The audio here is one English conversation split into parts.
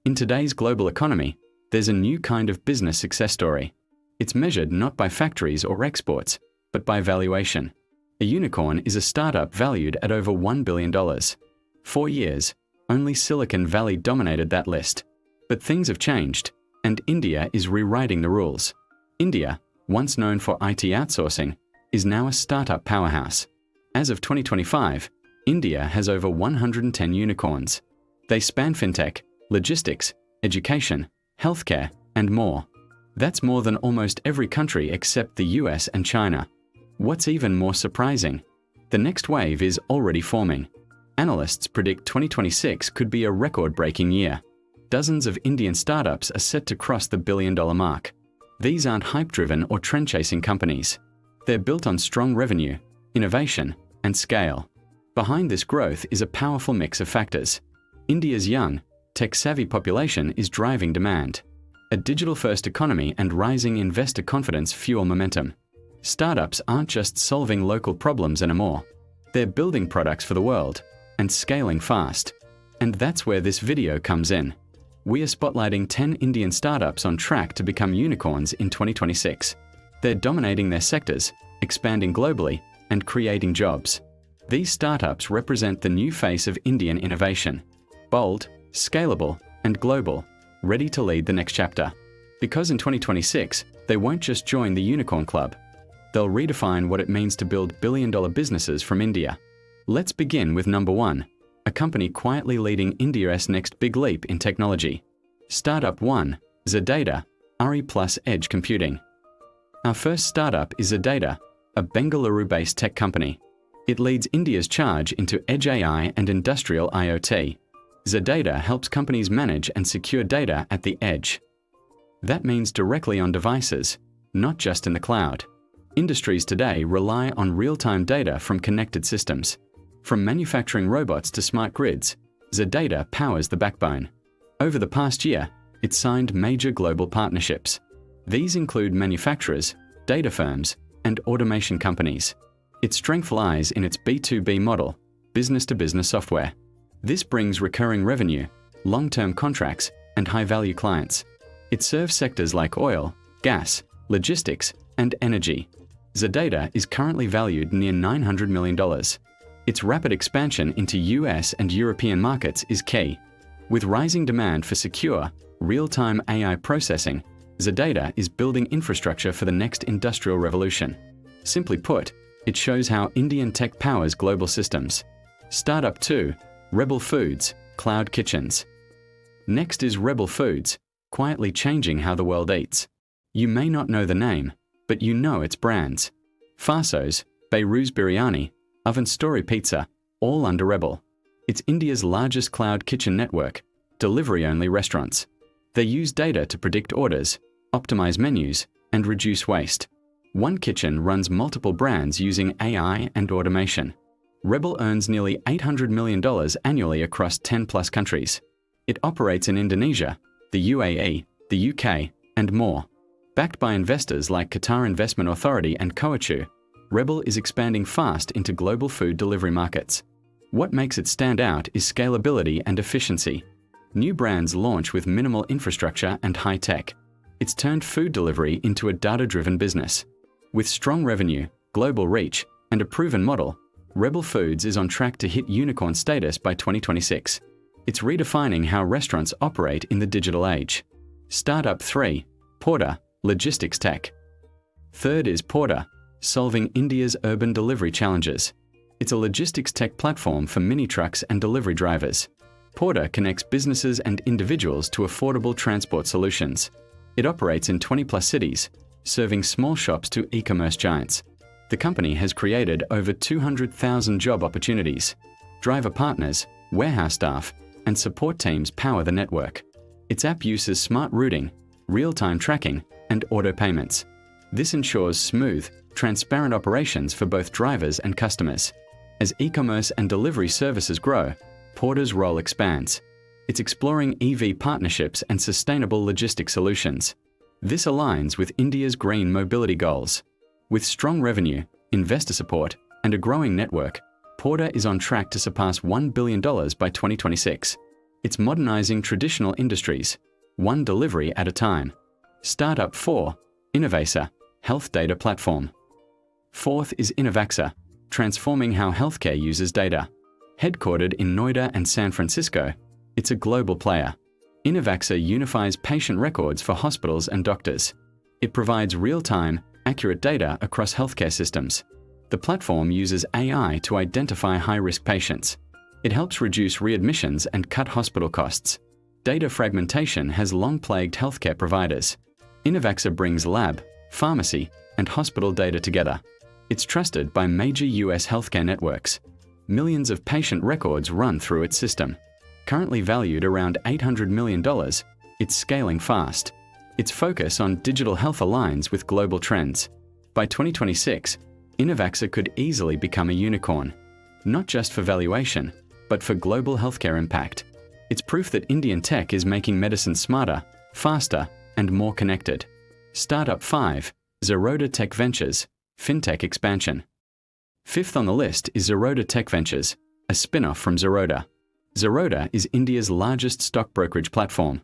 In today's global economy, there's a new kind of business success story. It's measured not by factories or exports, but by valuation. A unicorn is a startup valued at over $1 billion. For years, only Silicon Valley dominated that list. But things have changed, and India is rewriting the rules. India, once known for IT outsourcing, is now a startup powerhouse. As of 2025, India has over 110 unicorns. They span fintech, logistics, education, healthcare, and more. That's more than almost every country except the US and China. What's even more surprising? The next wave is already forming. Analysts predict 2026 could be a record-breaking year. Dozens of Indian startups are set to cross the billion-dollar mark. These aren't hype-driven or trend-chasing companies. They're built on strong revenue, innovation, and scale. Behind this growth is a powerful mix of factors. India's young, tech-savvy population is driving demand. A digital-first economy and rising investor confidence fuel momentum. Startups aren't just solving local problems anymore. They're building products for the world and scaling fast. And that's where this video comes in. We are spotlighting 10 Indian startups on track to become unicorns in 2026. They're dominating their sectors, expanding globally, and creating jobs. These startups represent the new face of Indian innovation. Bold, scalable, and global, ready to lead the next chapter. Because in 2026, they won't just join the unicorn club. They'll redefine what it means to build billion-dollar businesses from India. Let's begin with number 1, a company quietly leading India's next big leap in technology. Startup 1, Zedata, RE Plus Edge Computing. Our first startup is Zedata, a Bengaluru-based tech company. It leads India's charge into Edge AI and industrial IoT. Zedata helps companies manage and secure data at the edge. That means directly on devices, not just in the cloud. Industries today rely on real-time data from connected systems. From manufacturing robots to smart grids, Zedata powers the backbone. Over the past year, it signed major global partnerships. These include manufacturers, data firms, and automation companies. Its strength lies in its B2B model, business-to-business software. This brings recurring revenue, long-term contracts, and high-value clients. It serves sectors like oil, gas, logistics, and energy. Zedata is currently valued near $900 million. Its rapid expansion into US and European markets is key. With rising demand for secure, real-time AI processing, Zedata is building infrastructure for the next industrial revolution. Simply put, it shows how Indian tech powers global systems. Startup 2, Rebel Foods, Cloud Kitchens. Next is Rebel Foods, quietly changing how the world eats. You may not know the name, but you know its brands. Farsos, Beiruz Biryani, Oven Story Pizza, all under Rebel. It's India's largest cloud kitchen network, delivery-only restaurants. They use data to predict orders, optimize menus, and reduce waste. One kitchen runs multiple brands using AI and automation. Rebel earns nearly $800 million annually across 10+ countries. It operates in Indonesia, the UAE, the UK, and more. Backed by investors like Qatar Investment Authority and Coatue, Rebel is expanding fast into global food delivery markets. What makes it stand out is scalability and efficiency. New brands launch with minimal infrastructure and high tech. It's turned food delivery into a data-driven business. With strong revenue, global reach, and a proven model, Rebel Foods is on track to hit unicorn status by 2026. It's redefining how restaurants operate in the digital age. Startup 3, Porter, Logistics Tech. Third is Porter, solving India's urban delivery challenges. It's a logistics tech platform for mini trucks and delivery drivers. Porter connects businesses and individuals to affordable transport solutions. It operates in 20+ cities, serving small shops to e-commerce giants. The company has created over 200,000 job opportunities. Driver partners, warehouse staff, and support teams power the network. Its app uses smart routing, real-time tracking, and auto payments. This ensures smooth, transparent operations for both drivers and customers. As e-commerce and delivery services grow, Porter's role expands. It's exploring EV partnerships and sustainable logistics solutions. This aligns with India's green mobility goals. With strong revenue, investor support, and a growing network, Porter is on track to surpass $1 billion by 2026. It's modernizing traditional industries, one delivery at a time. Startup 4, Innovasa, health data platform. Fourth is Innovaxa, transforming how healthcare uses data. Headquartered in Noida and San Francisco, it's a global player. Innovaxa unifies patient records for hospitals and doctors. It provides real-time, accurate data across healthcare systems. The platform uses AI to identify high-risk patients. It helps reduce readmissions and cut hospital costs. Data fragmentation has long plagued healthcare providers. Innovaxa brings lab, pharmacy, and hospital data together. It's trusted by major US healthcare networks. Millions of patient records run through its system. Currently valued around $800 million, it's scaling fast. Its focus on digital health aligns with global trends. By 2026, Innovaxa could easily become a unicorn, not just for valuation, but for global healthcare impact. It's proof that Indian tech is making medicine smarter, faster, and more connected. Startup 5, Zerodha Tech Ventures, FinTech expansion. Fifth on the list is Zerodha Tech Ventures, a spin-off from Zerodha. Zerodha is India's largest stock brokerage platform.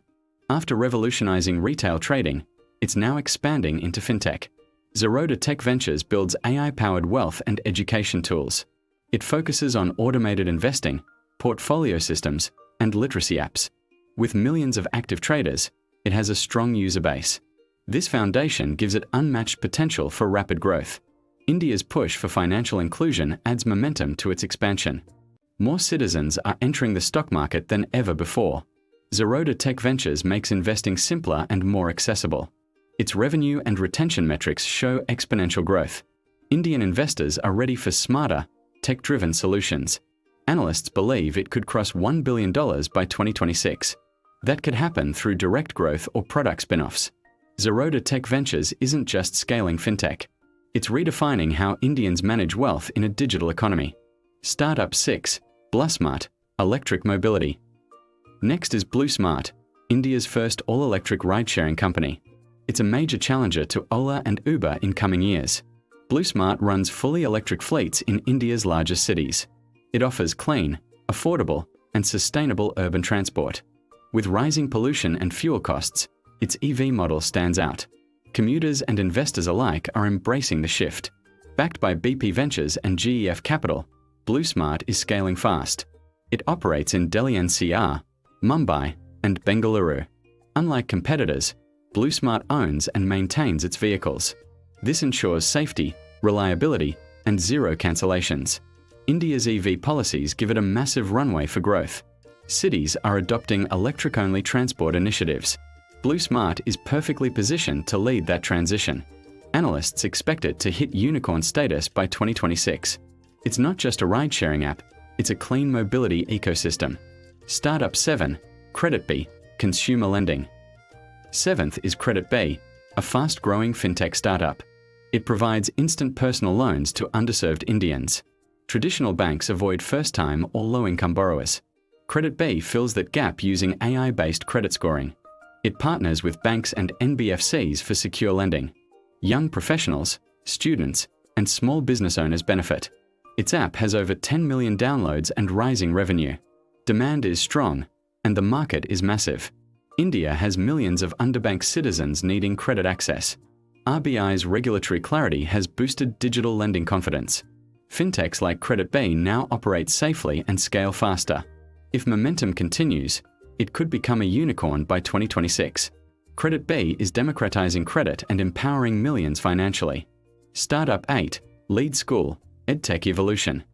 After revolutionizing retail trading, it's now expanding into FinTech. Zerodha Tech Ventures builds AI-powered wealth and education tools. It focuses on automated investing, portfolio systems, and literacy apps. With millions of active traders, it has a strong user base. This foundation gives it unmatched potential for rapid growth. India's push for financial inclusion adds momentum to its expansion. More citizens are entering the stock market than ever before. Zerodha Tech Ventures makes investing simpler and more accessible. Its revenue and retention metrics show exponential growth. Indian investors are ready for smarter, tech-driven solutions. Analysts believe it could cross $1 billion by 2026. That could happen through direct growth or product spin-offs. Zerodha Tech Ventures isn't just scaling fintech. It's redefining how Indians manage wealth in a digital economy. Startup 6, BluSmart, electric mobility. Next is BluSmart, India's first all-electric ride-sharing company. It's a major challenger to Ola and Uber in coming years. BluSmart runs fully electric fleets in India's largest cities. It offers clean, affordable, and sustainable urban transport. With rising pollution and fuel costs, its EV model stands out. Commuters and investors alike are embracing the shift. Backed by BP Ventures and GEF Capital, BluSmart is scaling fast. It operates in Delhi NCR, Mumbai, and Bengaluru. Unlike competitors, BluSmart owns and maintains its vehicles. This ensures safety, reliability, and zero cancellations. India's EV policies give it a massive runway for growth. Cities are adopting electric-only transport initiatives. BluSmart is perfectly positioned to lead that transition. Analysts expect it to hit unicorn status by 2026. It's not just a ride-sharing app, it's a clean mobility ecosystem. Startup 7, CreditBee, consumer lending. Seventh is CreditBee, a fast-growing fintech startup. It provides instant personal loans to underserved Indians. Traditional banks avoid first-time or low-income borrowers. CreditBee fills that gap using AI-based credit scoring. It partners with banks and NBFCs for secure lending. Young professionals, students, and small business owners benefit. Its app has over 10 million downloads and rising revenue. Demand is strong, and the market is massive. India has millions of underbanked citizens needing credit access. RBI's regulatory clarity has boosted digital lending confidence. Fintechs like CreditBee now operate safely and scale faster. If momentum continues, it could become a unicorn by 2026. CreditBee is democratizing credit and empowering millions financially. Startup 8, Lead School, EdTech evolution.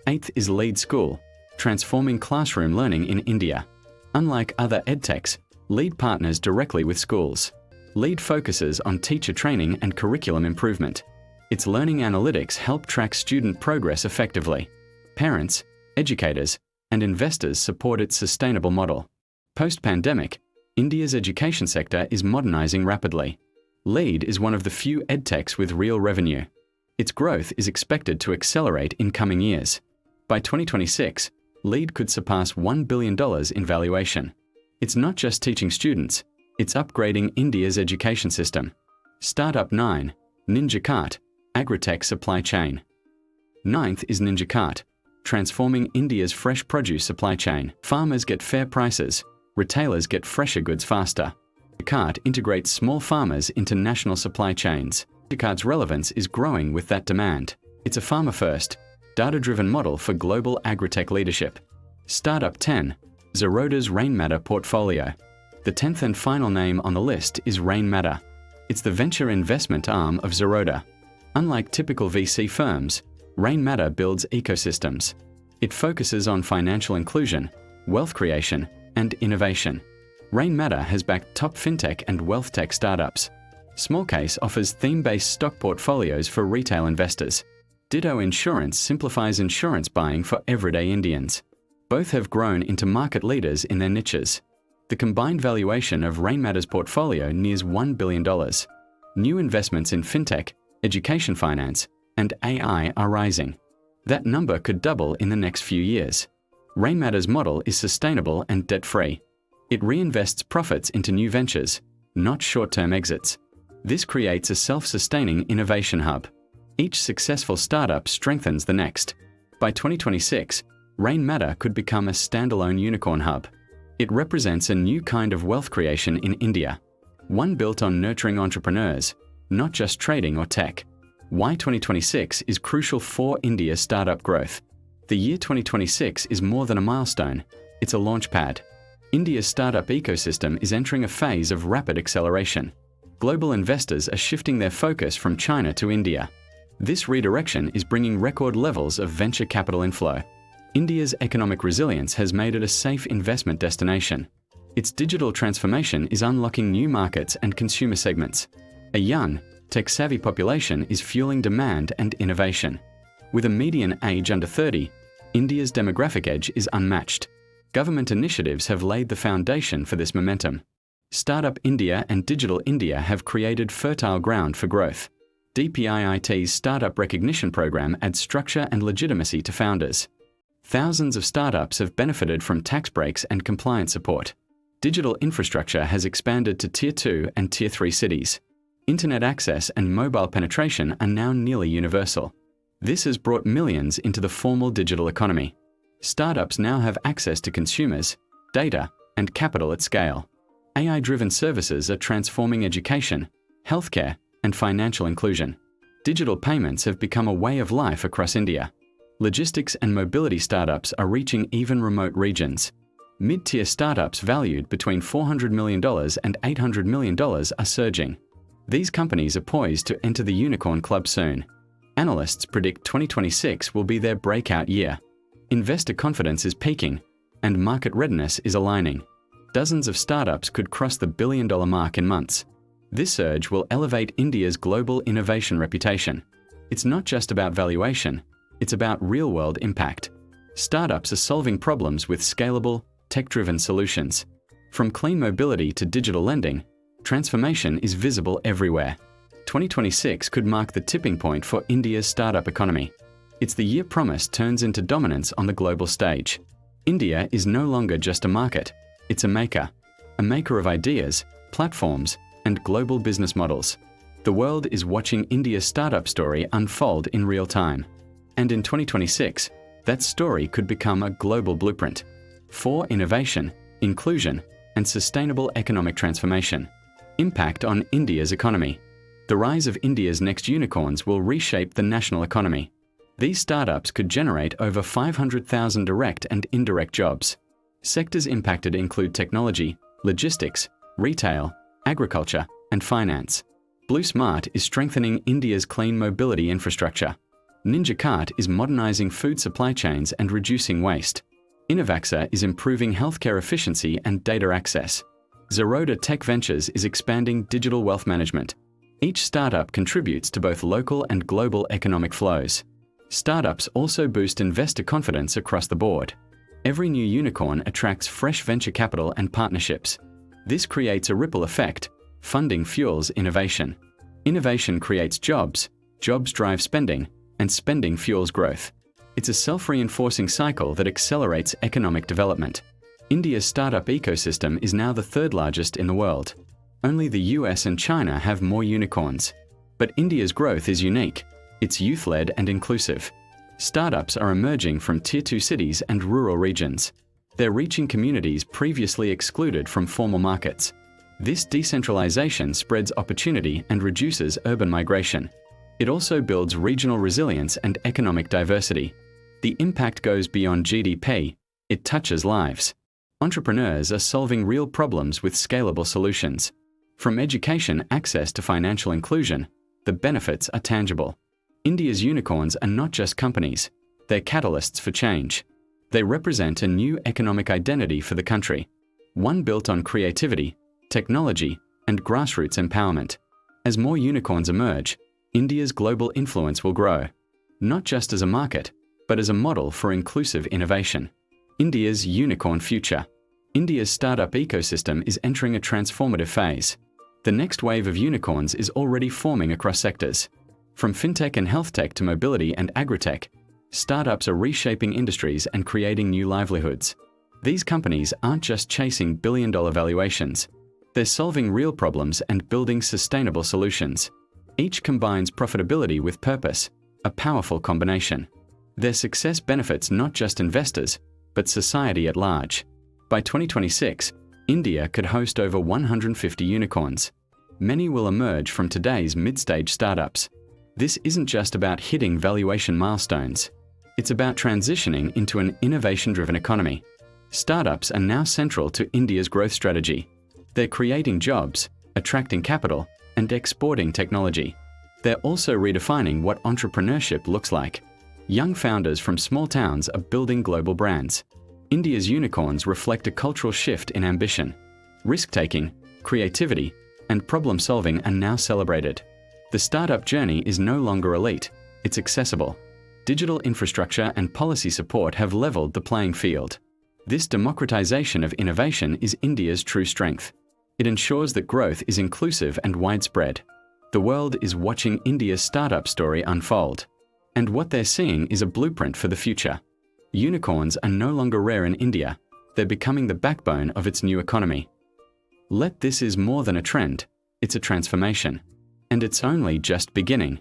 Eighth is Lead School, transforming classroom learning in India. Unlike other edtechs, Lead partners directly with schools. Lead focuses on teacher training and curriculum improvement. Its learning analytics help track student progress effectively. Parents, educators, and investors support its sustainable model. Post-pandemic, India's education sector is modernizing rapidly. Lead is one of the few edtechs with real revenue. Its growth is expected to accelerate in coming years. By 2026, Lead could surpass $1 billion in valuation. It's not just teaching students, it's upgrading India's education system. Startup 9, Ninja Cart, Agritech supply chain. Ninth is Ninja Cart, transforming India's fresh produce supply chain. Farmers get fair prices, retailers get fresher goods faster. Instacart integrates small farmers into national supply chains. Instacart's relevance is growing with that demand. It's a farmer-first, data-driven model for global agritech leadership. Startup 10, Zeroda's Rainmatter portfolio. The 10th and final name on the list is Rainmatter. It's the venture investment arm of Zeroda. Unlike typical VC firms, Rainmatter builds ecosystems. It focuses on financial inclusion, wealth creation, and innovation. Rainmatter has backed top fintech and wealth tech startups. Smallcase offers theme-based stock portfolios for retail investors. Ditto Insurance simplifies insurance buying for everyday Indians. Both have grown into market leaders in their niches. The combined valuation of Rainmatter's portfolio nears $1 billion. New investments in fintech, education finance, and AI are rising. That number could double in the next few years. Rainmatter's model is sustainable and debt-free. It reinvests profits into new ventures, not short-term exits. This creates a self-sustaining innovation hub. Each successful startup strengthens the next. By 2026, Rainmatter could become a standalone unicorn hub. It represents a new kind of wealth creation in India, one built on nurturing entrepreneurs, not just trading or tech. Why 2026 is crucial for India's startup growth. The year 2026 is more than a milestone, it's a launchpad. India's startup ecosystem is entering a phase of rapid acceleration. Global investors are shifting their focus from China to India. This redirection is bringing record levels of venture capital inflow. India's economic resilience has made it a safe investment destination. Its digital transformation is unlocking new markets and consumer segments. A young, tech-savvy population is fueling demand and innovation. With a median age under 30, India's demographic edge is unmatched. Government initiatives have laid the foundation for this momentum. Startup India and Digital India have created fertile ground for growth. DPIIT's Startup Recognition Program adds structure and legitimacy to founders. Thousands of startups have benefited from tax breaks and compliance support. Digital infrastructure has expanded to Tier 2 and Tier 3 cities. Internet access and mobile penetration are now nearly universal. This has brought millions into the formal digital economy. Startups now have access to consumers, data, and capital at scale. AI-driven services are transforming education, healthcare, and financial inclusion. Digital payments have become a way of life across India. Logistics and mobility startups are reaching even remote regions. Mid-tier startups valued between $400 million and $800 million are surging. These companies are poised to enter the unicorn club soon. Analysts predict 2026 will be their breakout year. Investor confidence is peaking, and market readiness is aligning. Dozens of startups could cross the billion-dollar mark in months. This surge will elevate India's global innovation reputation. It's not just about valuation, it's about real-world impact. Startups are solving problems with scalable, tech-driven solutions. From clean mobility to digital lending, transformation is visible everywhere. 2026 could mark the tipping point for India's startup economy. It's the year promise turns into dominance on the global stage. India is no longer just a market, it's a maker of ideas, platforms, and global business models. The world is watching India's startup story unfold in real time. And in 2026, that story could become a global blueprint for innovation, inclusion, and sustainable economic transformation. Impact on India's economy. The rise of India's next unicorns will reshape the national economy. These startups could generate over 500,000 direct and indirect jobs. Sectors impacted include technology, logistics, retail, agriculture, and finance. Blue Smart is strengthening India's clean mobility infrastructure. Ninja Cart is modernizing food supply chains and reducing waste. Innovaxa is improving healthcare efficiency and data access. Zeroda Tech Ventures is expanding digital wealth management. Each startup contributes to both local and global economic flows. Startups also boost investor confidence across the board. Every new unicorn attracts fresh venture capital and partnerships. This creates a ripple effect. Funding fuels innovation. Innovation creates jobs, jobs drive spending, and spending fuels growth. It's a self-reinforcing cycle that accelerates economic development. India's startup ecosystem is now the third largest in the world. Only the US and China have more unicorns. But India's growth is unique. It's youth-led and inclusive. Startups are emerging from Tier 2 cities and rural regions. They're reaching communities previously excluded from formal markets. This decentralization spreads opportunity and reduces urban migration. It also builds regional resilience and economic diversity. The impact goes beyond GDP. It touches lives. Entrepreneurs are solving real problems with scalable solutions. From education access to financial inclusion, the benefits are tangible. India's unicorns are not just companies. They're catalysts for change. They represent a new economic identity for the country, one built on creativity, technology, and grassroots empowerment. As more unicorns emerge, India's global influence will grow, not just as a market, but as a model for inclusive innovation. India's unicorn future. India's startup ecosystem is entering a transformative phase. The next wave of unicorns is already forming across sectors. From fintech and health tech to mobility and agritech, startups are reshaping industries and creating new livelihoods. These companies aren't just chasing billion-dollar valuations. They're solving real problems and building sustainable solutions. Each combines profitability with purpose, a powerful combination. Their success benefits not just investors, but society at large. By 2026, India could host over 150 unicorns. Many will emerge from today's mid-stage startups. This isn't just about hitting valuation milestones. It's about transitioning into an innovation-driven economy. Startups are now central to India's growth strategy. They're creating jobs, attracting capital, and exporting technology. They're also redefining what entrepreneurship looks like. Young founders from small towns are building global brands. India's unicorns reflect a cultural shift in ambition. Risk-taking, creativity, and problem-solving are now celebrated. The startup journey is no longer elite, it's accessible. Digital infrastructure and policy support have leveled the playing field. This democratization of innovation is India's true strength. It ensures that growth is inclusive and widespread. The world is watching India's startup story unfold. And what they're seeing is a blueprint for the future. Unicorns are no longer rare in India. They're becoming the backbone of its new economy. This is more than a trend. It's a transformation. And it's only just beginning.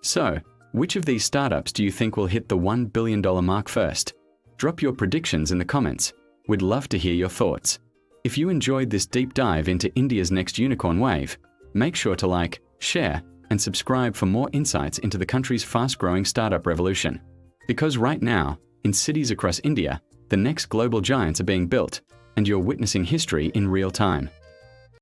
So, which of these startups do you think will hit the $1 billion mark first? Drop your predictions in the comments. We'd love to hear your thoughts. If you enjoyed this deep dive into India's next unicorn wave, make sure to like, share, and subscribe for more insights into the country's fast-growing startup revolution. Because right now, in cities across India, the next global giants are being built, and you're witnessing history in real time.